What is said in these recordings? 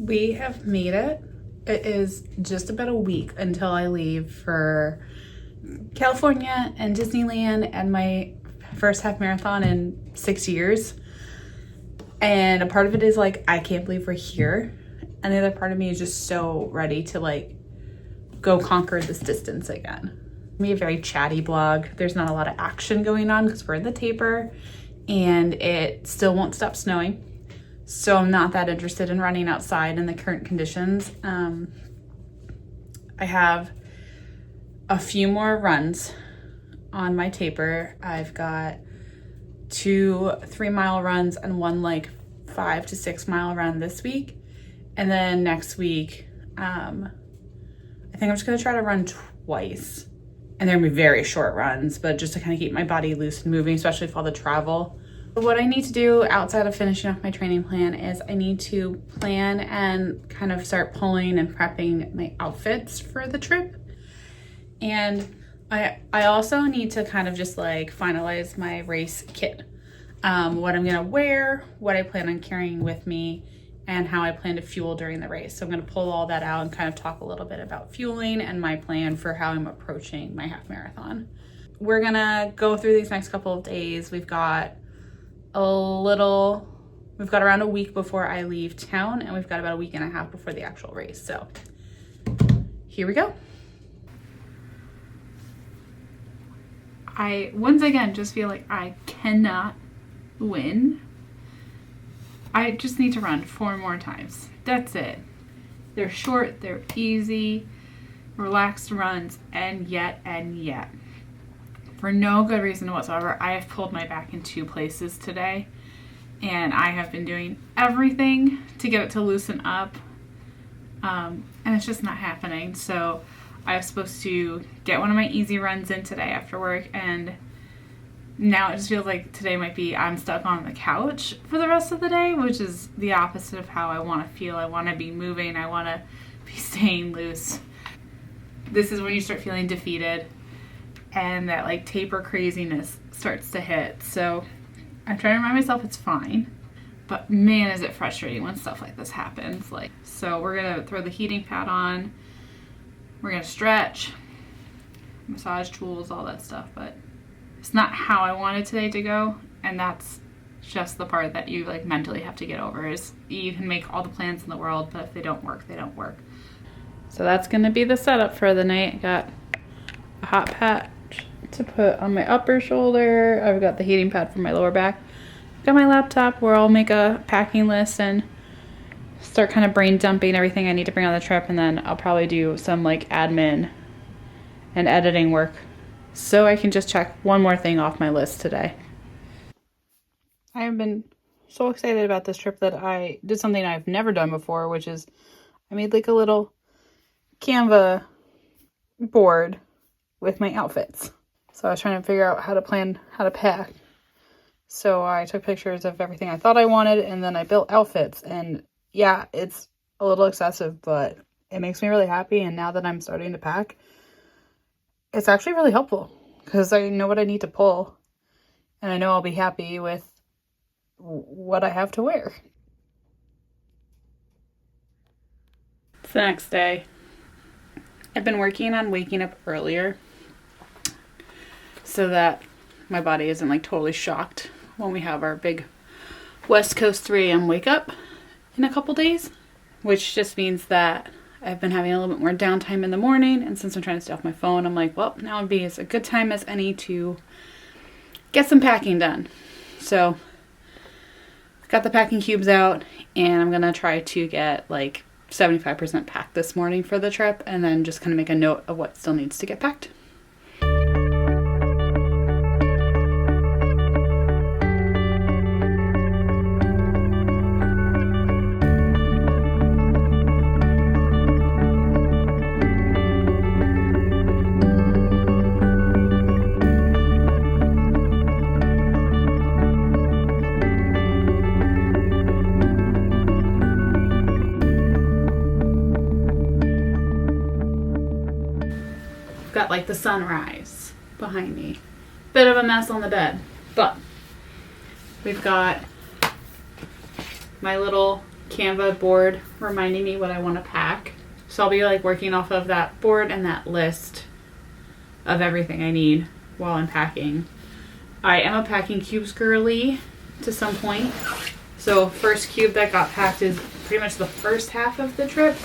We have made it. It is just about a week until I leave for California and Disneyland and my first half marathon in 6 years. And a part of it is like, I can't believe we're here. And the other part of me is just so ready to like go conquer this distance again. We have a very chatty blog. There's not a lot of action going on because we're in the taper and it still won't stop snowing. So I'm not that interested in running outside in the current conditions. I have a few more runs on my taper. I've got 2 3-mile runs and 1 like 5 to 6 mile run this week. And then next week, I think I'm just gonna try to run twice. And they're gonna be very short runs, but just to kind of keep my body loose and moving, especially with all the travel. What I need to do outside of finishing off my training plan is I need to plan and kind of start pulling and prepping my outfits for the trip. And I also need to kind of just like finalize my race kit. What I'm gonna wear, what I plan on carrying with me, and how I plan to fuel during the race. So I'm gonna pull all that out and kind of talk a little bit about fueling and my plan for how I'm approaching my half marathon. We're gonna go through these next couple of days. We've got around a week before I leave town, and we've got about a week and a half before the actual race. So here we go. I once again just feel like I cannot win. I just need to run 4 more times. That's it. They're short, they're easy, relaxed runs, and yet, for no good reason whatsoever, I have pulled my back in 2 places today, and I have been doing everything to get it to loosen up, and it's just not happening. So I was supposed to get one of my easy runs in today after work, and now it just feels like today might be I'm stuck on the couch for the rest of the day, which is the opposite of how I want to feel. I want to be moving. I want to be staying loose. This is when you start feeling defeated and that like taper craziness starts to hit. So I'm trying to remind myself it's fine, but man, is it frustrating when stuff like this happens. So we're going to throw the heating pad on. We're going to stretch, massage tools, all that stuff, but it's not how I wanted today to go, and that's just the part that you like mentally have to get over. Is you can make all the plans in the world, but if they don't work, they don't work. So that's gonna be the setup for the night. I got a hot patch to put on my upper shoulder. I've got the heating pad for my lower back. Got my laptop where I'll make a packing list and start kind of brain dumping everything I need to bring on the trip, and then I'll probably do some like admin and editing work so I can just check one more thing off my list today. I have been so excited about this trip that I did something I've never done before, which is I made like a little Canva board with my outfits. So I was trying to figure out how to plan how to pack. So I took pictures of everything I thought I wanted, and then I built outfits. And yeah, it's a little excessive, but it makes me really happy. And now that I'm starting to pack, it's actually really helpful because I know what I need to pull, and I know I'll be happy with what I have to wear. It's the next day. I've been working on waking up earlier so that my body isn't like totally shocked when we have our big West Coast 3 a.m. wake up in a couple days, which just means that I've been having a little bit more downtime in the morning, and since I'm trying to stay off my phone, I'm like, well, now would be as a good time as any to get some packing done. So got the packing cubes out, and I'm gonna try to get like 75% packed this morning for the trip, and then just kind of make a note of what still needs to get packed. Got like the sunrise behind me. Bit of a mess on the bed, but we've got my little Canva board reminding me what I want to pack. So I'll be like working off of that board and that list of everything I need while I'm packing. I am a packing cubes girly to some point. So first cube that got packed is pretty much the first half of the trip.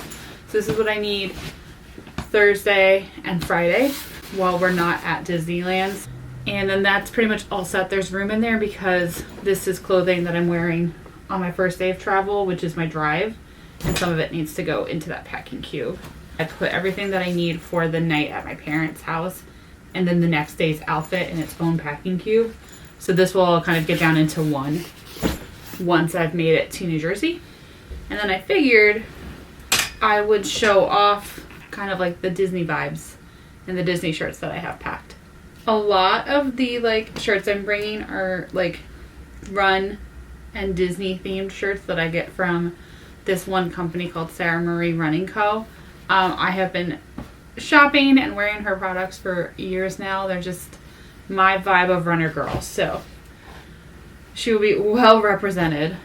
So this is what I need Thursday and Friday while we're not at Disneyland. And then that's pretty much all set. There's room in there because this is clothing that I'm wearing on my first day of travel, which is my drive. And some of it needs to go into that packing cube. I put everything that I need for the night at my parents' house and then the next day's outfit in its own packing cube. So this will all kind of get down into one once I've made it to New Jersey. And then I figured I would show off kind of like the Disney vibes and the Disney shirts that I have packed. A lot of the like shirts I'm bringing are like run and Disney themed shirts that I get from this one company called Sarah Marie Running Co. I have been shopping and wearing her products for years now. They're just my vibe of runner girl. So she will be well represented.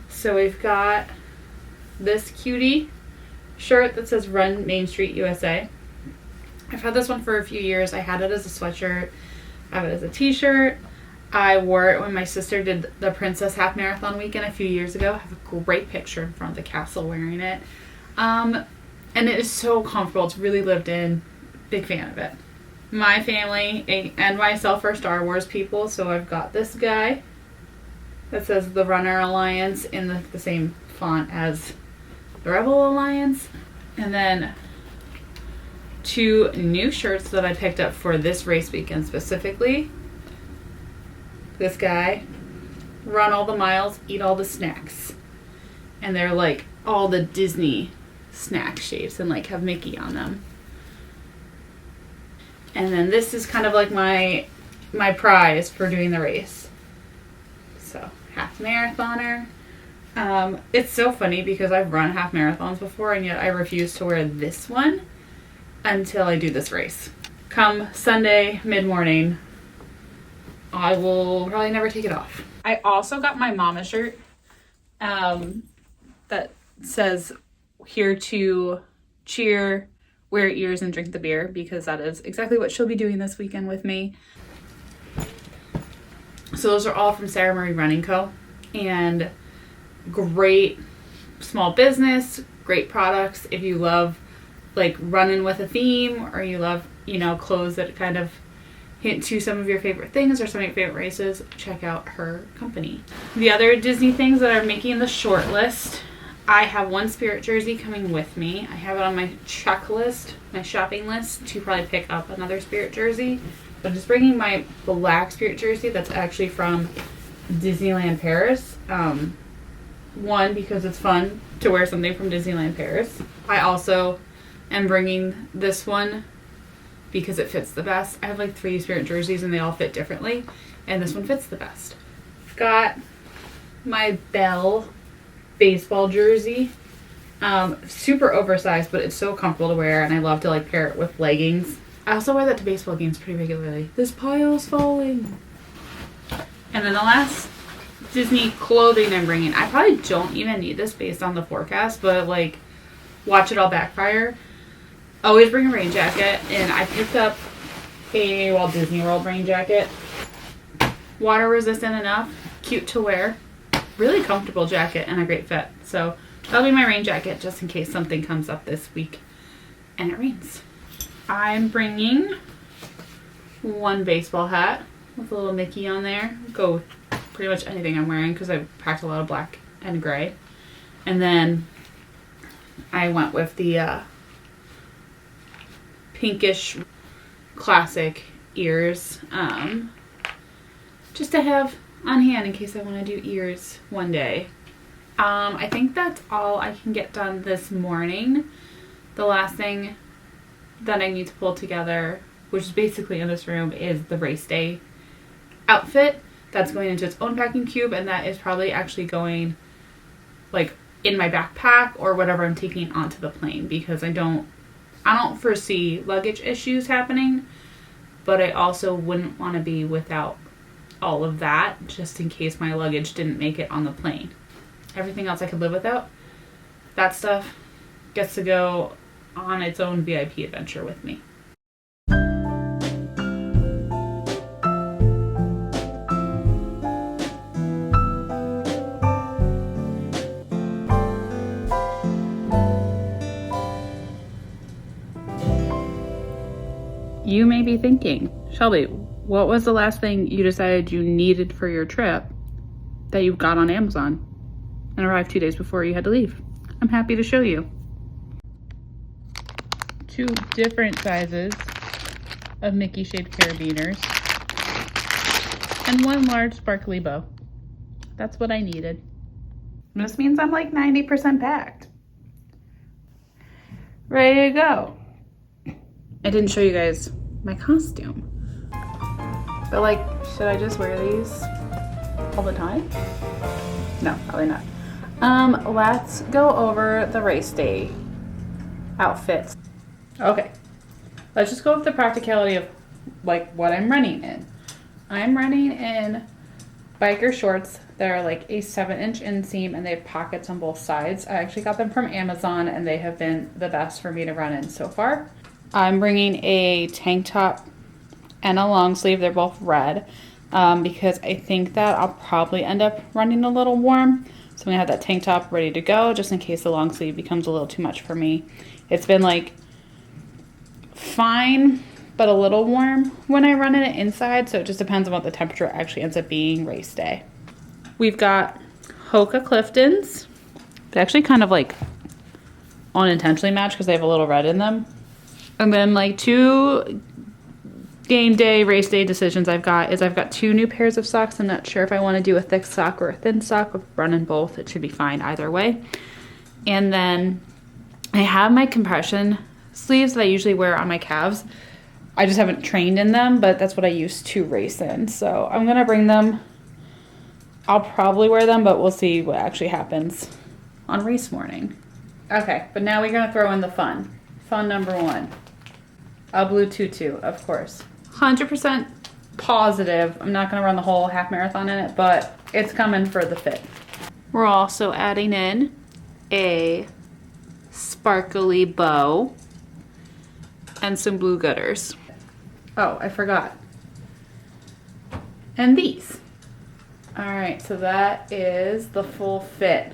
So we've got this cutie shirt that says Run Main Street USA. I've had this one for a few years. I had it as a sweatshirt. I have it as a t-shirt. I wore it when my sister did the Princess Half Marathon weekend a few years ago. I have a great picture in front of the castle wearing it. And it is so comfortable. It's really lived in. Big fan of it. My family and myself are Star Wars people, so I've got this guy that says the Runner Alliance in the same font as the Rebel Alliance. And then two new shirts that I picked up for this race weekend specifically. This guy, run all the miles, eat all the snacks. And they're like all the Disney snack shapes and like have Mickey on them. And then this is kind of like my prize for doing the race. So, half marathoner. It's so funny because I've run half marathons before and yet I refuse to wear this one until I do this race. Come Sunday mid-morning, I will probably never take it off. I also got my mama shirt that says here to cheer, wear ears, and drink the beer because that is exactly what she'll be doing this weekend with me. So those are all from Sarah Marie Running Co. And great small business, great products. If you love like running with a theme or you love, clothes that kind of hint to some of your favorite things or some of your favorite races, check out her company. The other Disney things that are making the short list, I have one Spirit jersey coming with me. I have it on my checklist, my shopping list, to probably pick up another Spirit jersey. But I'm just bringing my black Spirit jersey that's actually from Disneyland Paris. One, because it's fun to wear something from Disneyland Paris. I also am bringing this one because it fits the best. I have like 3 Spirit jerseys and they all fit differently, and this one fits the best. Got my Belle baseball jersey. Super oversized, but it's so comfortable to wear, and I love to like pair it with leggings. I also wear that to baseball games pretty regularly. This pile's falling. And then the last Disney clothing I'm bringing, I probably don't even need this based on the forecast, but like, watch it all backfire. Always bring a rain jacket, and I picked up a Walt Disney World rain jacket. Water resistant enough, cute to wear, really comfortable jacket, and a great fit. So that'll be my rain jacket just in case something comes up this week and it rains. I'm bringing one baseball hat with a little Mickey on there. Go with pretty much anything I'm wearing because I've packed a lot of black and gray. And then I went with the pinkish classic ears just to have on hand in case I want to do ears one day. I think that's all I can get done this morning. The last thing that I need to pull together, which is basically in this room, is the race day outfit. That's going into its own packing cube, and that is probably actually going like in my backpack or whatever I'm taking onto the plane, because I don't foresee luggage issues happening, but I also wouldn't want to be without all of that just in case my luggage didn't make it on the plane. Everything else I could live without. That stuff gets to go on its own VIP adventure with me. You may be thinking, Shelby, what was the last thing you decided you needed for your trip that you got on Amazon and arrived 2 days before you had to leave? I'm happy to show you. 2 different sizes of Mickey shaped carabiners and 1 large sparkly bow. That's what I needed. This means I'm like 90% packed. Ready to go. I didn't show you guys my costume. But like, should I just wear these all the time? No, probably not. Let's go over the race day outfits. Okay, let's just go with the practicality of like what I'm running in. I'm running in biker shorts that are like a 7-inch inseam and they have pockets on both sides. I actually got them from Amazon and they have been the best for me to run in so far. I'm bringing a tank top and a long sleeve. They're both red because I think that I'll probably end up running a little warm. So I'm gonna have that tank top ready to go just in case the long sleeve becomes a little too much for me. It's been like fine, but a little warm when I run in it inside. So it just depends on what the temperature actually ends up being race day. We've got Hoka Cliftons. They actually kind of like unintentionally match because they have a little red in them. And then like 2 game day, race day decisions I've got 2 new pairs of socks. I'm not sure if I want to do a thick sock or a thin sock. With running both, it should be fine either way. And then I have my compression sleeves that I usually wear on my calves. I just haven't trained in them, but that's what I used to race in. So I'm going to bring them. I'll probably wear them, but we'll see what actually happens on race morning. Okay, but now we're going to throw in the fun. Fun number 1. A blue tutu, of course. 100% positive I'm not going to run the whole half marathon in it, but it's coming for the fit. We're also adding in a sparkly bow and some blue gutters. Oh, I forgot. And these. All right, so that is the full fit.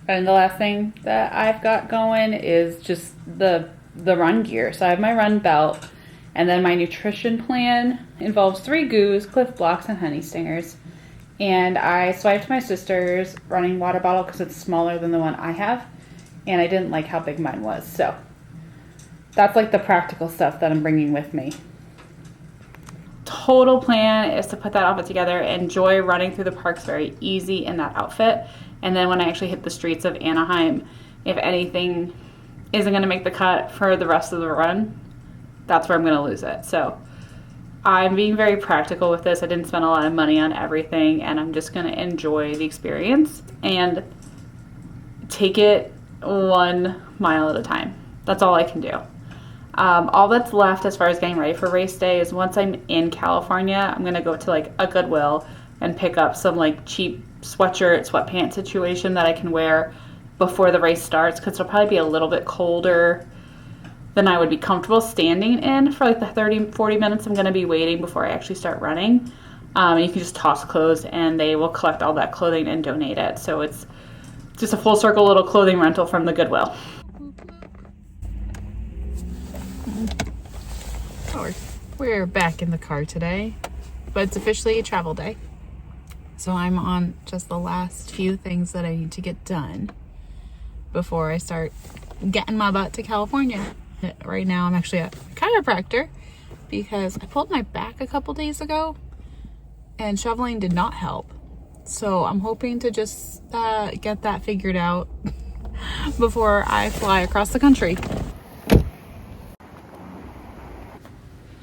And the last thing that I've got going is just the run gear. So I have my run belt, and then my nutrition plan involves 3 goos, Cliff Blocks, and honey stingers. And I swiped my sister's running water bottle because it's smaller than the one I have, and I didn't like how big mine was. So that's like the practical stuff that I'm bringing with me. Total plan is to put that outfit together. Enjoy running through the parks very easy in that outfit. And then when I actually hit the streets of Anaheim, if anything isn't going to make the cut for the rest of the run, that's where I'm going to lose it. So I'm being very practical with this. I didn't spend a lot of money on everything, and I'm just going to enjoy the experience and take it 1 mile at a time. That's all I can do. All that's left as far as getting ready for race day is once I'm in California, I'm going to go to like a Goodwill and pick up some like cheap sweatshirt, sweatpants situation that I can wear before the race starts, because it'll probably be a little bit colder than I would be comfortable standing in for like the 30-40 minutes I'm going to be waiting before I actually start running. You can just toss clothes and they will collect all that clothing and donate it. So it's just a full circle little clothing rental from the Goodwill. Oh, we're back in the car today, but it's officially travel day. So I'm on just the last few things that I need to get done before I start getting my butt to California. Right now I'm actually at a chiropractor because I pulled my back a couple days ago and shoveling did not help. So I'm hoping to just get that figured out before I fly across the country.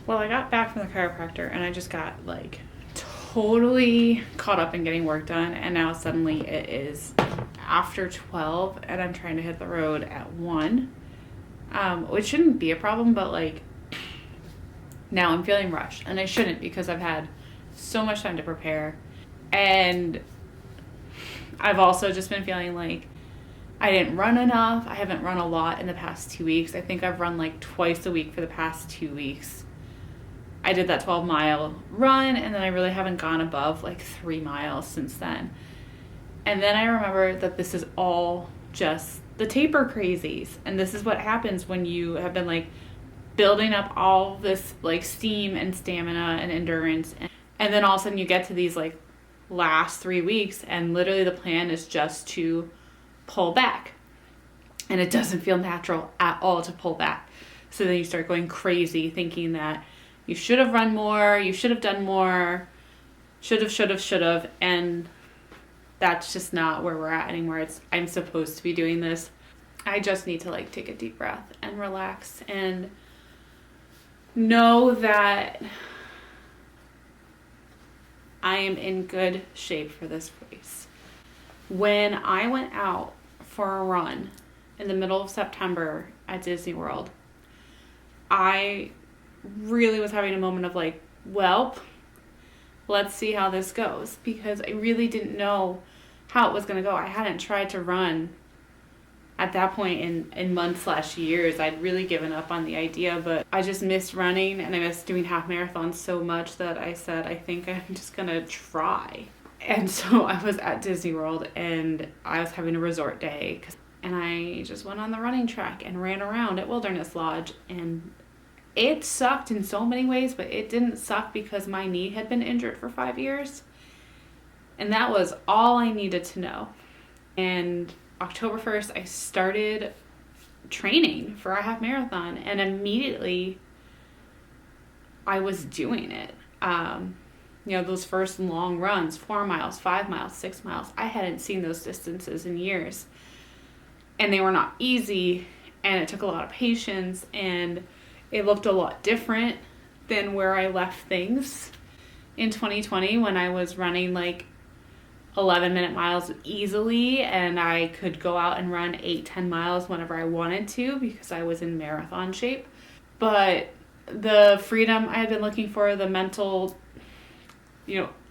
Well, I got back from the chiropractor and I just got like totally caught up in getting work done, and now suddenly it is after 12 and I'm trying to hit the road at 1, which shouldn't be a problem, but like now I'm feeling rushed, and I shouldn't because I've had so much time to prepare, and I've also just been feeling like I didn't run enough. I haven't run a lot in the past 2 weeks. I think I've run like twice a week for the past 2 weeks. I did that 12-mile run, and then I really haven't gone above like 3 miles since then. And then I remember that this is all just the taper crazies. And this is what happens when you have been like building up all this like steam and stamina and endurance. And then all of a sudden you get to these like last 3 weeks, and literally the plan is just to pull back. And it doesn't feel natural at all to pull back. So then you start going crazy thinking that you should have run more, you should have done more, should have. And that's just not where we're at anymore. I'm supposed to be doing this. I just need to like take a deep breath and relax and know that I am in good shape for this race. When I went out for a run in the middle of September at Disney World, I really was having a moment of like, well, let's see how this goes, because I really didn't know how it was going to go. I hadn't tried to run at that point in months/years. I'd really given up on the idea, but I just missed running and I missed doing half marathons so much that I said, I think I'm just going to try. And so I was at Disney World and I was having a resort day, and I just went on the running track and ran around at Wilderness Lodge, and it sucked in so many ways, but it didn't suck because my knee had been injured for 5 years. And that was all I needed to know. And October 1st, I started training for a half marathon, and immediately I was doing it. Those first long runs, 4 miles, 5 miles, 6 miles, I hadn't seen those distances in years. And they were not easy, and it took a lot of patience, and it looked a lot different than where I left things in 2020 when I was running like 11-minute miles easily, and I could go out and run 8-10 miles whenever I wanted to because I was in marathon shape. But the freedom I had been looking for, the mental,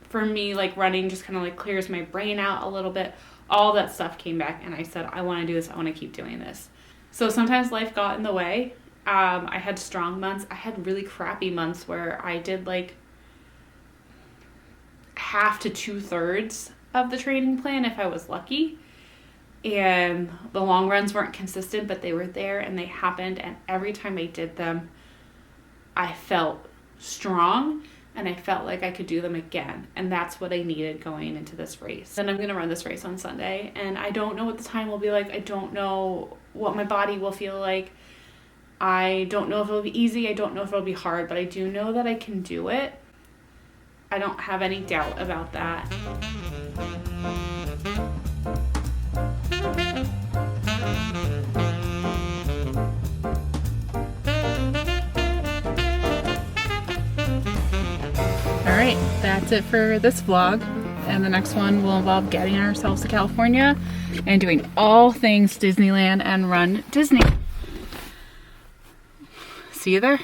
for me, like running just kind of like clears my brain out a little bit. All that stuff came back, and I said, I want to do this. I want to keep doing this. So sometimes life got in the way. I had strong months. I had really crappy months where I did like half to 2/3 of the training plan if I was lucky. And the long runs weren't consistent, but they were there and they happened. And every time I did them, I felt strong and I felt like I could do them again. And that's what I needed going into this race. And I'm going to run this race on Sunday. And I don't know what the time will be like. I don't know what my body will feel like. I don't know if it'll be easy. I don't know if it'll be hard, but I do know that I can do it. I don't have any doubt about that. All right, that's it for this vlog. And the next one will involve getting ourselves to California and doing all things Disneyland and Run Disney. See you there.